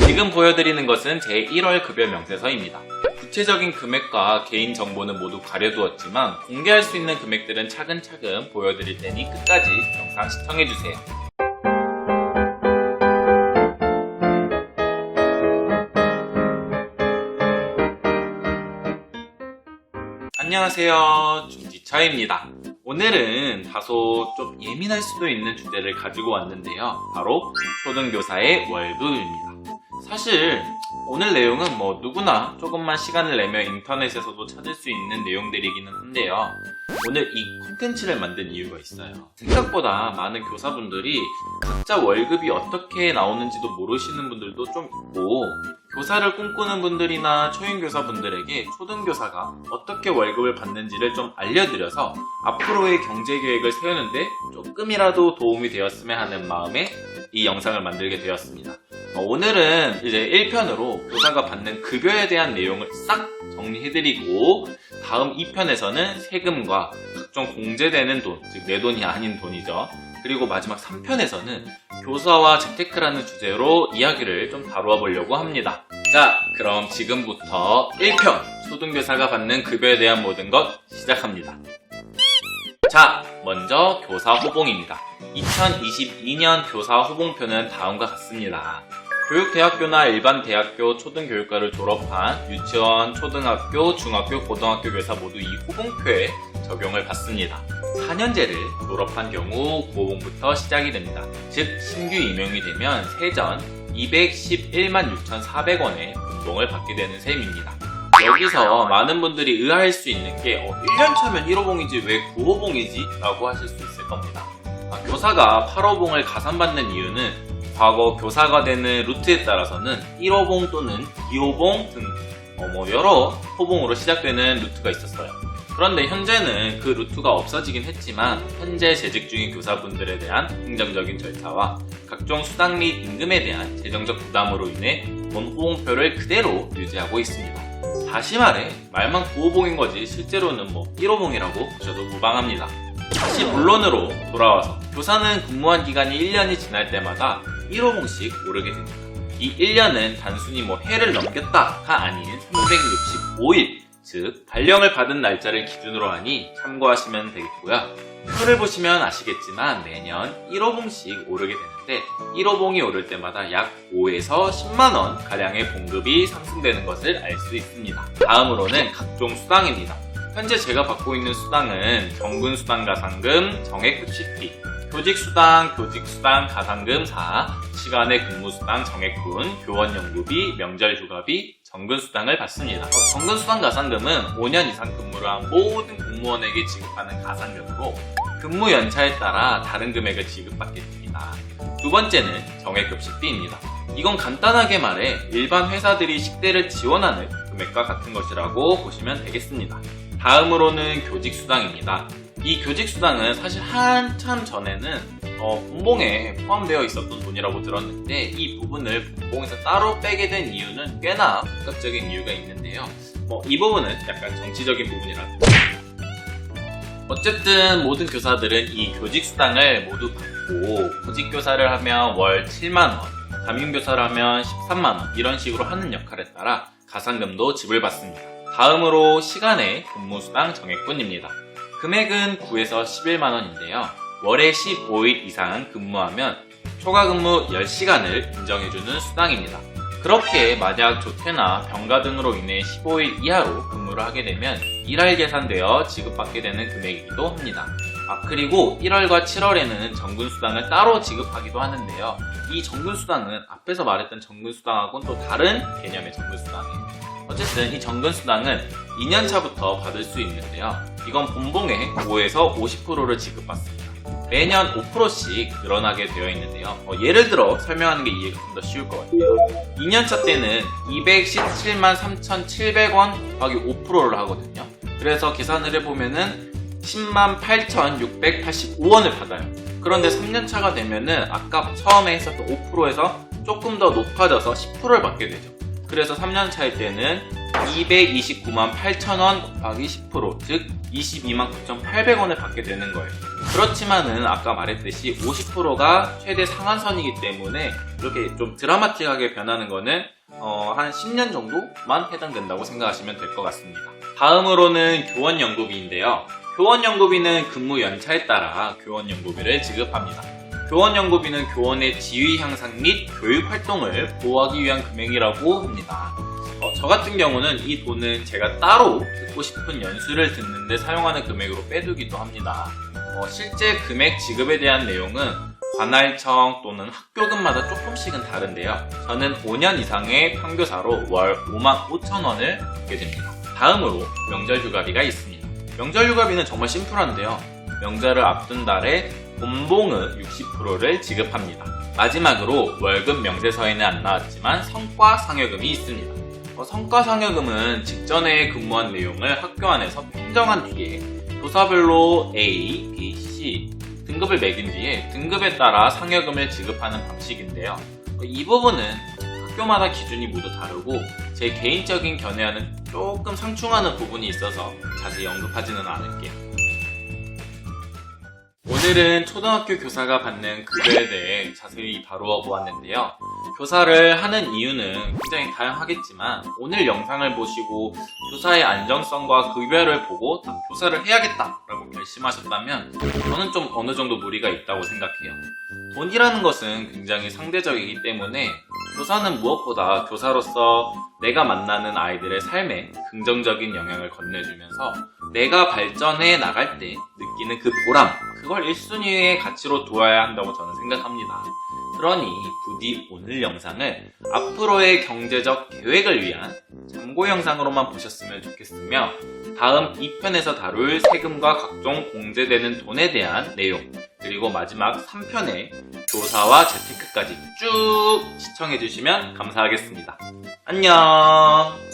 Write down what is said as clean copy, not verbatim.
지금 보여드리는 것은 제 1월 급여 명세서입니다. 구체적인 금액과 개인 정보는 모두 가려두었지만 공개할 수 있는 금액들은 차근차근 보여드릴 테니 끝까지 영상 시청해주세요. 안녕하세요, 중지차입니다. 오늘은 다소 좀 예민할 수도 있는 주제를 가지고 왔는데요. 바로 초등교사의 월급입니다. 사실 오늘 내용은 누구나 조금만 시간을 내면 인터넷에서도 찾을 수 있는 내용들이기는 한데요. 오늘 이 콘텐츠를 만든 이유가 있어요. 생각보다 많은 교사분들이 각자 월급이 어떻게 나오는지도 모르시는 분들도 좀 있고, 교사를 꿈꾸는 분들이나 초임교사분들에게 초등교사가 어떻게 월급을 받는지를 좀 알려드려서 앞으로의 경제계획을 세우는데 조금이라도 도움이 되었으면 하는 마음에 이 영상을 만들게 되었습니다. 오늘은 이제 1편으로 교사가 받는 급여에 대한 내용을 싹 정리해드리고, 다음 2편에서는 세금과 각종 공제되는 돈, 즉 내 돈이 아닌 돈이죠. 그리고 마지막 3편에서는 교사와 재테크라는 주제로 이야기를 좀 다루어 보려고 합니다. 자, 그럼 지금부터 1편 초등교사가 받는 급여에 대한 모든 것 시작합니다. 자, 먼저 교사 호봉입니다. 2022년 교사 호봉표는 다음과 같습니다. 교육대학교나 일반 대학교 초등교육과를 졸업한 유치원, 초등학교, 중학교, 고등학교 교사 모두 이 호봉표에 적용을 받습니다. 4년제를 졸업한 경우 고호봉부터 시작이 됩니다. 즉 신규 임용이 되면 세전 211만 6,400원의 분봉을 받게 되는 셈입니다. 여기서 많은 분들이 의아할 수 있는 게 1년 차면 1호봉이지 왜 9호봉이지? 라고 하실 수 있을 겁니다. 교사가 8호봉을 가산받는 이유는 과거 교사가 되는 루트에 따라서는 1호봉 또는 2호봉 등 여러 호봉으로 시작되는 루트가 있었어요. 그런데 현재는 그 루트가 없어지긴 했지만 현재 재직 중인 교사분들에 대한 행정적인 절차와 각종 수당 및 임금에 대한 재정적 부담으로 인해 본 호봉표를 그대로 유지하고 있습니다. 다시 말해 말만 9호봉인 거지 실제로는 1호봉이라고 보셔도 무방합니다. 다시 본론으로 돌아와서 교사는 근무한 기간이 1년이 지날 때마다 1호봉씩 오르게 됩니다. 이 1년은 단순히 해를 넘겼다가 아닌 365일, 즉 발령을 받은 날짜를 기준으로 하니 참고하시면 되겠고요. 표를 보시면 아시겠지만 매년 1호봉씩 오르게 되는데 1호봉이 오를 때마다 약 5에서 10만원 가량의 봉급이 상승되는 것을 알 수 있습니다. 다음으로는 각종 수당입니다. 현재 제가 받고 있는 수당은 경근수당 가산금, 정액급식비, 교직수당, 교직수당 가산금 4, 시간의 근무수당 정액분, 교원연구비, 명절휴가비, 정근수당을 받습니다. 정근수당 가산금은 5년 이상 근무를 한 모든 공무원에게 지급하는 가산금으로 근무 연차에 따라 다른 금액을 지급받게 됩니다. 두 번째는 정액급식비입니다. 이건 간단하게 말해 일반 회사들이 식대를 지원하는 금액과 같은 것이라고 보시면 되겠습니다. 다음으로는 교직수당입니다. 이 교직수당은 사실 한참 전에는 분봉에 포함되어 있었던 돈이라고 들었는데 이 부분을 분봉에서 따로 빼게 된 이유는 꽤나 복합적인 이유가 있는데요. 이 부분은 약간 정치적인 부분이라서 어쨌든 모든 교사들은 이 교직수당을 모두 받고 보직교사를 하면 월 7만원, 담임교사를 하면 13만원 이런 식으로 하는 역할에 따라 가산금도 지불받습니다. 다음으로 시간의 근무수당 정액분입니다. 금액은 9에서 11만원인데요. 월에 15일 이상 근무하면 초과 근무 10시간을 인정해주는 수당입니다. 그렇게 만약 조퇴나 병가 등으로 인해 15일 이하로 근무를 하게 되면 일할 계산되어 지급받게 되는 금액이기도 합니다. 그리고 1월과 7월에는 정근수당을 따로 지급하기도 하는데요. 이 정근수당은 앞에서 말했던 정근수당하고는 또 다른 개념의 정근수당이에요. 어쨌든 이 정근수당은 2년차부터 받을 수 있는데요. 이건 본봉의 5에서 50%를 지급받습니다. 매년 5%씩 늘어나게 되어 있는데요. 예를 들어 설명하는 게 이해가 좀 더 쉬울 것 같아요. 2년차 때는 217만 3,700원 더하기 5%를 하거든요. 그래서 계산을 해보면은 10만 8,685원을 받아요. 그런데 3년차가 되면은 아까 처음에 했었던 5%에서 조금 더 높아져서 10%를 받게 되죠. 그래서 3년차일 때는 229만 8천원 곱하기 10%, 즉 22만 9,800원을 받게 되는 거예요. 그렇지만은 아까 말했듯이 50%가 최대 상한선이기 때문에 이렇게 좀 드라마틱하게 변하는 거는 한 10년 정도만 해당된다고 생각하시면 될 것 같습니다. 다음으로는 교원연구비인데요. 교원연구비는 근무 연차에 따라 교원연구비를 지급합니다. 교원연구비는 교원의 지위 향상 및 교육 활동을 보호하기 위한 금액이라고 합니다. 저 같은 경우는 이 돈은 제가 따로 듣고 싶은 연수를 듣는데 사용하는 금액으로 빼두기도 합니다. 실제 금액 지급에 대한 내용은 관할청 또는 학교금마다 조금씩은 다른데요. 저는 5년 이상의 평교사로 월 55,000원을 받게 됩니다. 다음으로 명절휴가비가 있습니다. 명절휴가비는 정말 심플한데요. 명절을 앞둔 달에 본봉의 60%를 지급합니다. 마지막으로 월급 명세서에는 안 나왔지만 성과상여금이 있습니다. 성과상여금은 직전에 근무한 내용을 학교 안에서 평정한 뒤에 교사별로 A, B, C 등급을 매긴 뒤에 등급에 따라 상여금을 지급하는 방식인데요. 이 부분은 학교마다 기준이 모두 다르고 제 개인적인 견해와는 조금 상충하는 부분이 있어서 자세히 언급하지는 않을게요. 오늘은 초등학교 교사가 받는 급여에 대해 자세히 다루어 보았는데요. 교사를 하는 이유는 굉장히 다양하겠지만 오늘 영상을 보시고 교사의 안정성과 급여를 보고 딱 교사를 해야겠다라고 결심하셨다면 저는 좀 어느 정도 무리가 있다고 생각해요. 돈이라는 것은 굉장히 상대적이기 때문에 교사는 무엇보다 교사로서 내가 만나는 아이들의 삶에 긍정적인 영향을 건네주면서 내가 발전해 나갈 때 느끼는 그 보람, 그걸 1순위의 가치로 두어야 한다고 저는 생각합니다. 그러니 부디 오늘 영상을 앞으로의 경제적 계획을 위한 참고 영상으로만 보셨으면 좋겠으며 다음 2편에서 다룰 세금과 각종 공제되는 돈에 대한 내용 그리고 마지막 3편의 교사와 재테크까지 쭉 시청해주시면 감사하겠습니다. 안녕.